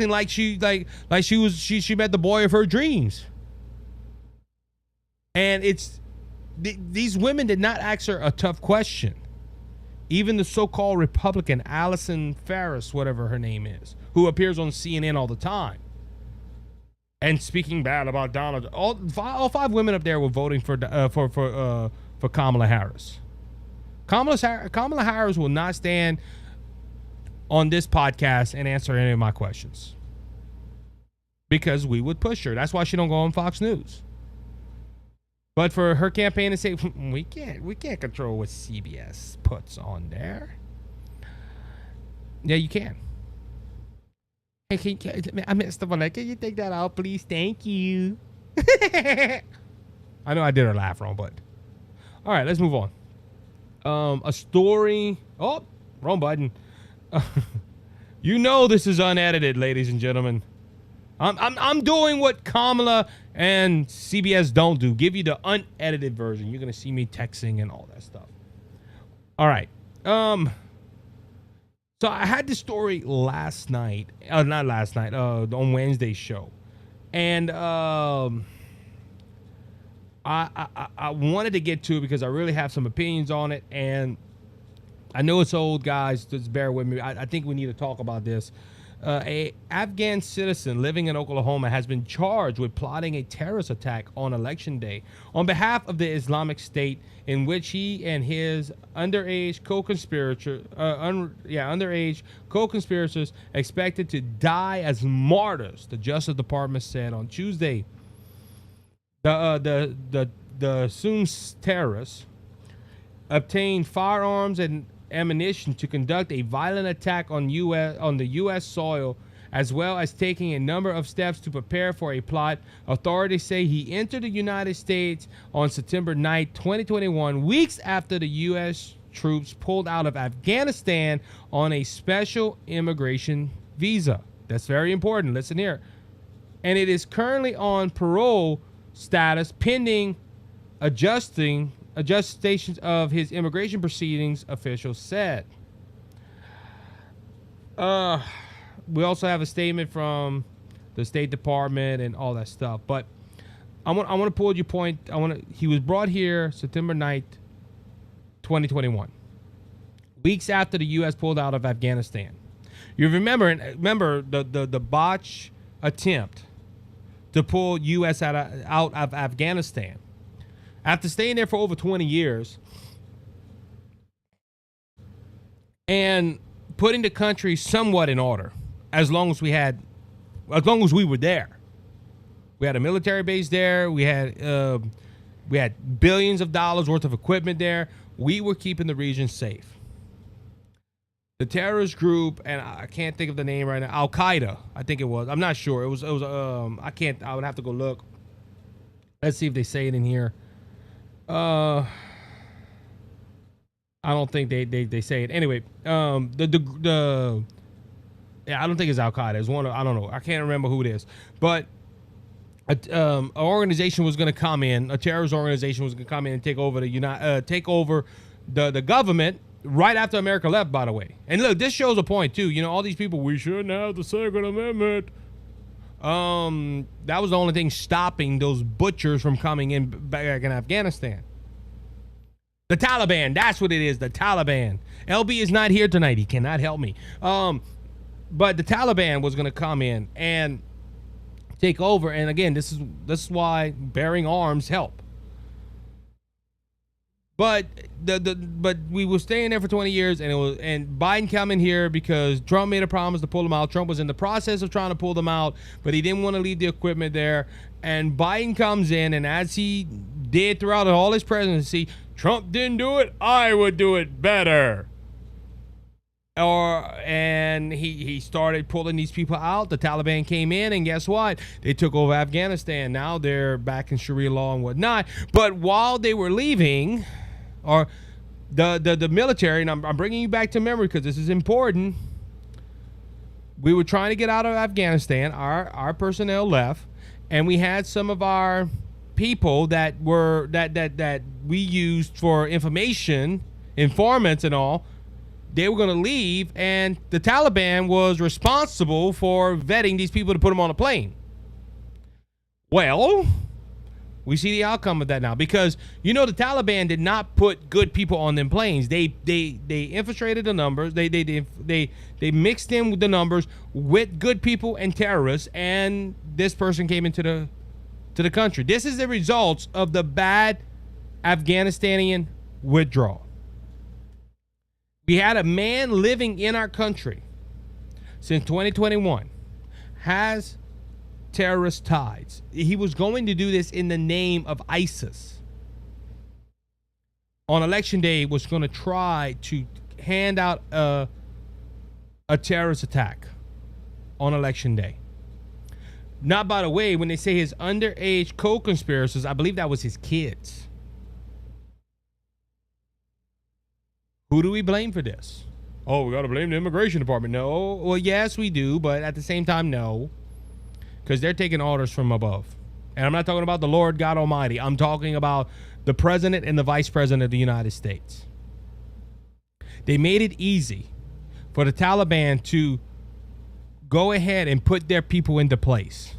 like she met the boy of her dreams. And these women did not ask her a tough question. Even the so-called Republican Allison Ferris, whatever her name is, who appears on CNN all the time and speaking bad about Donald. All five women up there were voting for Kamala Harris. Kamala Harris will not stand on this podcast and answer any of my questions because we would push her. That's why she don't go on Fox News. But for her campaign to say we can't control what CBS puts on there. Yeah, you can. Hey, Mr. Bonnet, can you take that out, please? Thank you. I know I did her laugh wrong, but all right, let's move on. A story. Oh, wrong button. This is unedited, ladies and gentlemen. I'm doing what Kamala and CBS don't do. Give you the unedited version. You're gonna see me texting and all that stuff. All right. So I had this story last night. Not last night. On Wednesday's show, and I wanted to get to it because I really have some opinions on it, and I know it's old, guys. Just bear with me. I think we need to talk about this. A Afghan citizen living in Oklahoma has been charged with plotting a terrorist attack on Election Day on behalf of the Islamic State, in which he and his underage co-conspirators expected to die as martyrs, the Justice Department said on Tuesday. The assumed terrorists obtained firearms and ammunition to conduct a violent attack on the U.S. soil, as well as taking a number of steps to prepare for a plot. Authorities say he entered the United States on September 9, 2021, weeks after the U.S. troops pulled out of Afghanistan on a special immigration visa. That's very important. Listen here. And it is currently on parole status pending adjustation of his immigration proceedings, officials said. We also have a statement from the State Department and all that stuff. But I want to pull your point. He was brought here September 9th, 2021, weeks after the U.S. pulled out of Afghanistan. You remember the botch attempt to pull U.S. out of Afghanistan. After staying there for over 20 years and putting the country somewhat in order, as long as we were there. We had a military base there. We had billions of dollars worth of equipment there. We were keeping the region safe. The terrorist group, and I can't think of the name right now, Al Qaeda, I think it was. I'm not sure. It was. I would have to go look. Let's see if they say it in here. I don't think they say it. Anyway, yeah, I don't think it's Al Qaeda. It's one. I don't know. I can't remember who it is. But an organization was going to come in. A terrorist organization was going to come in and take over the government right after America left. By the way, and look, this shows a point too. You know, all these people. We shouldn't have the Second Amendment. That was the only thing stopping those butchers from coming in back in Afghanistan. The Taliban, that's what it is, the Taliban. LB is not here tonight. He cannot help me. But the Taliban was going to come in and take over. And again, this is why bearing arms help. But but we were staying there for 20 years, and Biden coming here because Trump made a promise to pull them out. Trump was in the process of trying to pull them out, but he didn't want to leave the equipment there. And Biden comes in, and as he did throughout all his presidency, Trump didn't do it, I would do it better. And he started pulling these people out. The Taliban came in, and guess what? They took over Afghanistan. Now they're back in Sharia law and whatnot. But while they were leaving, or the military, and I'm bringing you back to memory because this is important. We were trying to get out of Afghanistan. Our personnel left, and we had some of our people that we used for information, informants and all. They were going to leave, and the Taliban was responsible for vetting these people to put them on a plane. Well, we see the outcome of that now, because the Taliban did not put good people on them planes. They infiltrated the numbers. They mixed in with the numbers with good people and terrorists, and this person came into the country. This is the results of the bad Afghanistanian withdrawal. We had a man living in our country since 2021, has terrorist ties. He was going to do this in the name of ISIS. On election day, was going to try to hand out a terrorist attack on election day. Not, by the way, when they say his underage co-conspirators, I believe that was his kids. Who do we blame for this? Oh, we got to blame the immigration department. No. Well, yes, we do, but at the same time, no. Because they're taking orders from above. And I'm not talking about the Lord God Almighty. I'm talking about the president and the vice president of the United States. They made it easy for the Taliban to go ahead and put their people into place.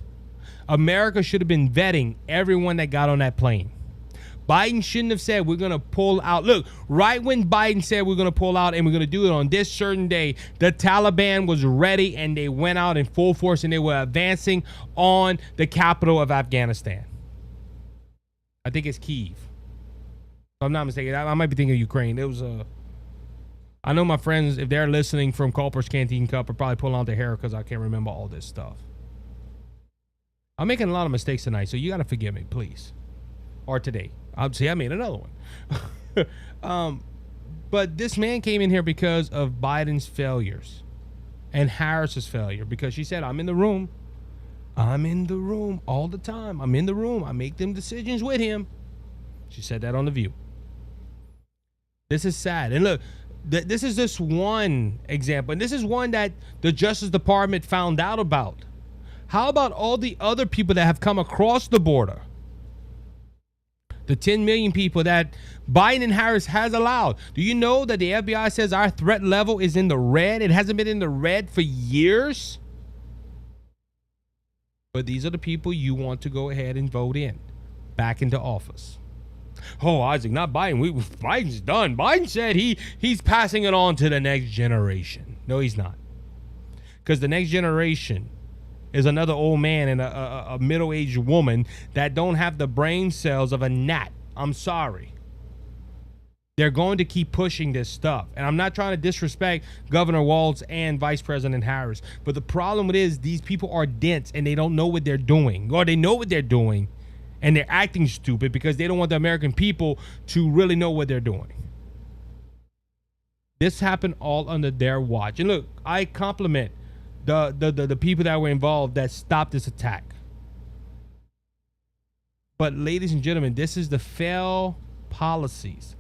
America should have been vetting everyone that got on that plane. Biden shouldn't have said we're going to pull out. Look, right when Biden said we're going to pull out and we're going to do it on this certain day, the Taliban was ready and they went out in full force and they were advancing on the capital of Afghanistan. I think it's Kyiv. If I'm not mistaken. I might be thinking of Ukraine. It was I know my friends, if they're listening from Culper's Canteen Cup, are probably pulling out their hair because I can't remember all this stuff. I'm making a lot of mistakes tonight, so you got to forgive me, please. Or today. I made another one. But this man came in here because of Biden's failures and Harris's failure, because she said, I'm in the room all the time. I'm in the room. I make them decisions with him. She said that on The View. This is sad. And look, this is just one example. And this is one that the Justice Department found out about. How about all the other people that have come across the border? The 10 million people that Biden and Harris has allowed. Do you know that the FBI says our threat level is in the red? It hasn't been in the red for years. But these are the people you want to go ahead and vote in back into office. Oh, Isaac, not Biden. Biden's done. Biden said he's passing it on to the next generation. No, he's not. because the next generation is another old man and a middle-aged woman that don't have the brain cells of a gnat. I'm sorry. They're going to keep pushing this stuff. And I'm not trying to disrespect Governor Walz and Vice President Harris. But the problem is these people are dense and they don't know what they're doing. Or they know what they're doing and they're acting stupid because they don't want the American people to really know what they're doing. This happened all under their watch. And look, I compliment the people that were involved that stopped this attack. But ladies and gentlemen, this is the failed policies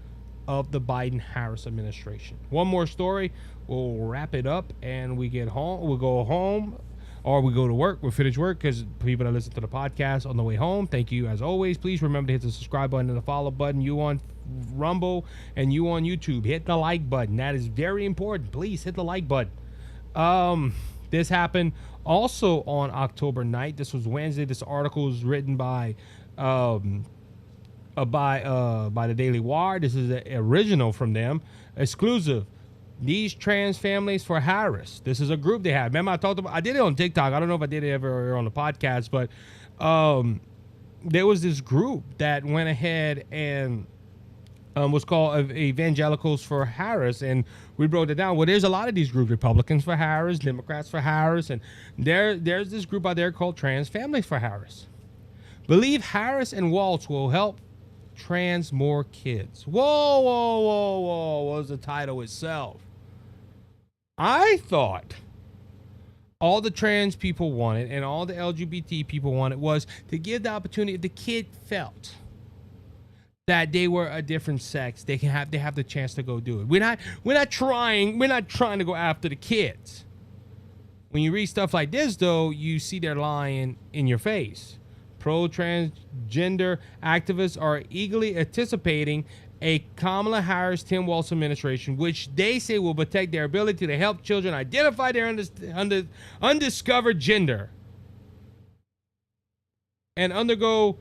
of the Biden-Harris administration. One more story, we'll wrap it up and we get home. We'll go home or we go to work. We'll finish work because people that listen to the podcast on the way home, thank you as always. Please remember to hit the subscribe button and the follow button. You on Rumble and you on YouTube, hit the like button. That is very important. Please hit the like button. This happened also on October 9th. This was Wednesday. This article was written by the Daily Wire. This is an original from them, exclusive. These trans families for Harris. This is a group they have. Remember, I did it on TikTok. I don't know if I did it ever on the podcast, but there was this group that went ahead and was called Evangelicals for Harris, and we broke it down. Well, there's a lot of these groups: Republicans for Harris, Democrats for Harris, and there's this group out there called Trans Families for Harris. Believe Harris and Walz will help trans more kids. Whoa, whoa, whoa, whoa, was the title itself. I thought all the trans people wanted and all the LGBT people wanted was to give the opportunity if the kid felt that they were a different sex, they have the chance to go do it. We're not trying to go after the kids. When you read stuff like this though, you see they're lying in your face. Pro-transgender activists are eagerly anticipating a Kamala Harris-Tim Walz administration, which they say will protect their ability to help children identify their undiscovered gender and undergo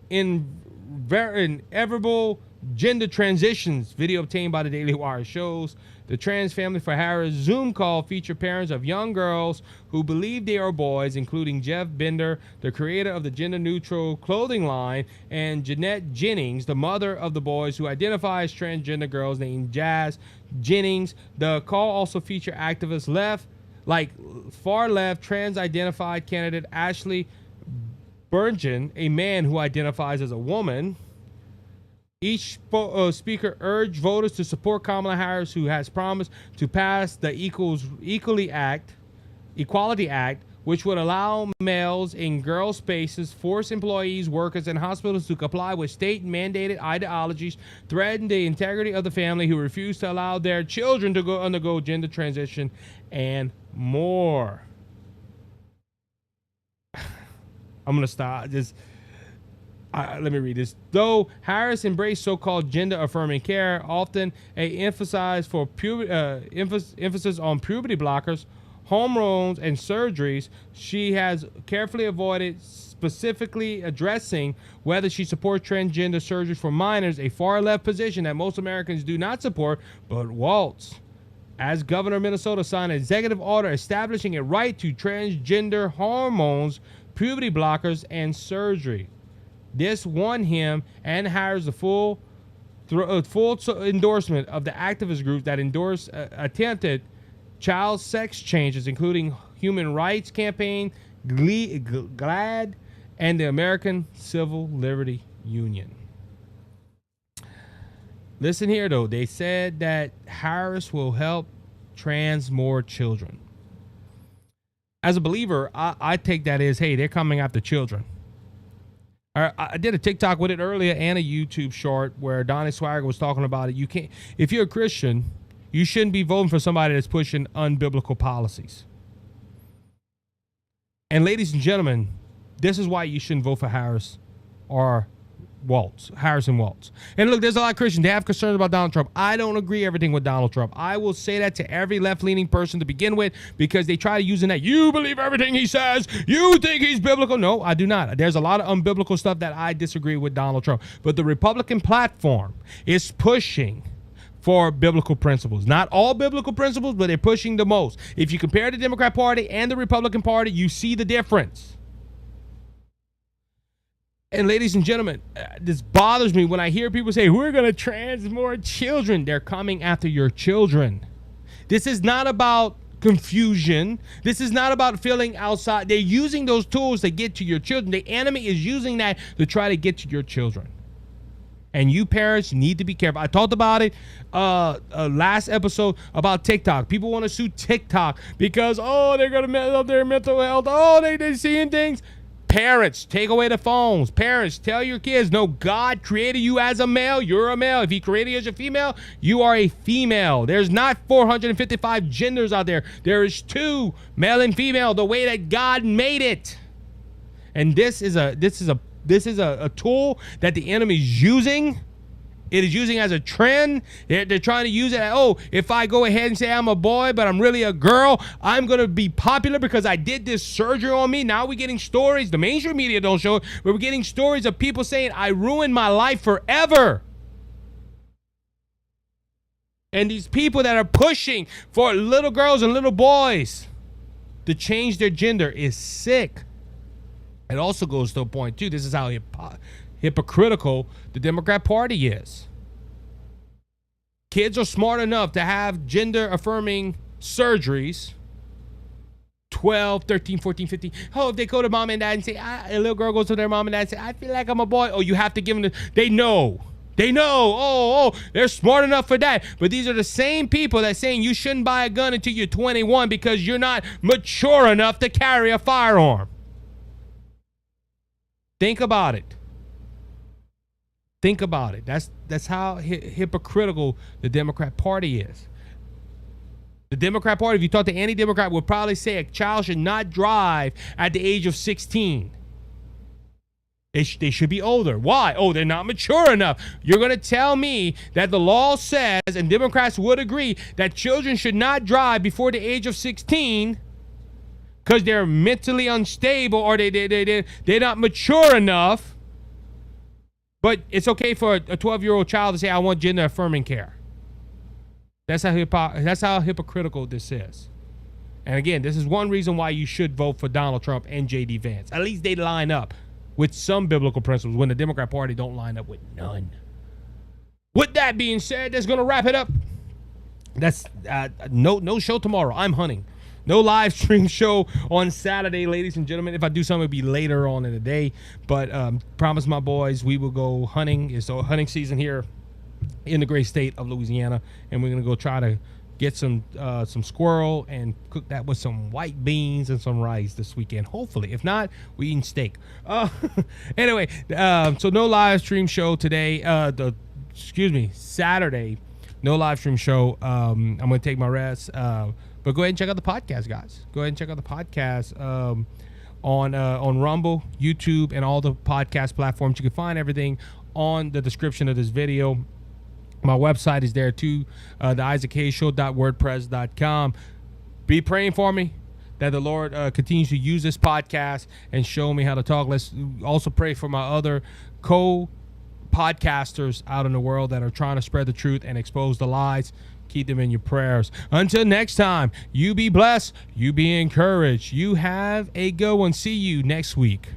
inevitable gender transitions. Video obtained by the Daily Wire shows the Trans Family for Harris Zoom call featured parents of young girls who believe they are boys, including Jeff Bender, the creator of the gender-neutral clothing line, and Jeanette Jennings, the mother of the boys who identify as transgender girls named Jazz Jennings. The call also featured activists far-left trans-identified candidate Ashley Bergen, a man who identifies as a woman. Each speaker urged voters to support Kamala Harris, who has promised to pass the Equality Act, which would allow males in girl spaces, force employees, workers, and hospitals to comply with state-mandated ideologies, threaten the integrity of the family who refuse to allow their children to undergo gender transition, and more. I'm going to stop. Let me read this. Though Harris embraced so-called gender-affirming care, often emphasis on puberty blockers, hormones, and surgeries, she has carefully avoided specifically addressing whether she supports transgender surgery for minors, a far-left position that most Americans do not support. But Walz, as governor of Minnesota, signed an executive order establishing a right to transgender hormones, puberty blockers, and surgery. This won him and Harris the full endorsement of the activist group that endorsed attempted child sex changes, including Human Rights Campaign, GLAAD, and the American Civil Liberty Union. Listen here, though. They said that Harris will help trans more children. As a believer, I take that as, hey, they're coming after children. I did a TikTok with it earlier and a YouTube short where Donnie Swagger was talking about it. You can't, if you're a Christian, you shouldn't be voting for somebody that's pushing unbiblical policies. And ladies and gentlemen, this is why you shouldn't vote for Harris or Walz, Harris and Walz. And look, there's a lot of Christians. They have concerns about Donald Trump. I don't agree everything with Donald Trump. I will say that to every left-leaning person to begin with because they try to use that. You believe everything he says. You think he's biblical. No, I do not. There's a lot of unbiblical stuff that I disagree with Donald Trump. But the Republican platform is pushing for biblical principles. Not all biblical principles, but they're pushing the most. If you compare the Democrat Party and the Republican Party, you see the difference. And ladies and gentlemen, this bothers me when I hear people say, we're going to trans more children. They're coming after your children. This is not about confusion. This is not about feeling outside. They're using those tools to get to your children. The enemy is using that to try to get to your children. And you parents need to be careful. I talked about it last episode about TikTok. People want to sue TikTok because, they're going to mess up their mental health. They're seeing things. Parents, take away the phones. Parents, tell your kids, no, God created you as a male. You're a male. If he created you as a female, you are a female. There's not 455 genders out there. There is 2, male and female, the way that God made it. And this is a tool that the enemy is using. It is using as a trend. They're trying to use it. If I go ahead and say I'm a boy, but I'm really a girl, I'm going to be popular because I did this surgery on me. Now we're getting stories. The mainstream media don't show it, but we're getting stories of people saying, I ruined my life forever. And these people that are pushing for little girls and little boys to change their gender is sick. It also goes to a point, too. This is how hypocritical the Democrat Party is. Kids are smart enough to have gender-affirming surgeries. 12, 13, 14, 15. If they go to mom and dad and say, a little girl goes to their mom and dad and say, I feel like I'm a boy. You have to give them they know. They know. They're smart enough for that. But these are the same people that saying you shouldn't buy a gun until you're 21 because you're not mature enough to carry a firearm. Think about it. Think about it. That's how hypocritical the Democrat Party is. The Democrat Party, if you talk to any Democrat, would probably say a child should not drive at the age of 16. They should be older. Why? They're not mature enough. You're going to tell me that the law says, and Democrats would agree, that children should not drive before the age of 16 because they're mentally unstable or they're not mature enough. But it's okay for a 12-year-old child to say, I want gender-affirming care. That's how hypocritical this is. And again, this is one reason why you should vote for Donald Trump and J.D. Vance. At least they line up with some biblical principles when the Democrat Party don't line up with none. With that being said, that's going to wrap it up. That's no show tomorrow. I'm hunting. No live stream show on Saturday, ladies and gentlemen. If I do something, it'll be later on in the day. But promise my boys, we will go hunting. It's the hunting season here in the great state of Louisiana. And we're going to go try to get some squirrel and cook that with some white beans and some rice this weekend. Hopefully. If not, we eating steak. Anyway, so no live stream show today. Saturday. No live stream show. I'm going to take my rest. But go ahead and check out the podcast, guys. Go ahead and check out the podcast on Rumble, YouTube, and all the podcast platforms. You can find everything on the description of this video. My website is there too, theisaacshow.wordpress.com. Be praying for me that the Lord continues to use this podcast and show me how to talk. Let's also pray for my other co-podcasters out in the world that are trying to spread the truth and expose the lies. Keep them in your prayers. Until next time, you be blessed. You be encouraged. You have a good one. See you next week.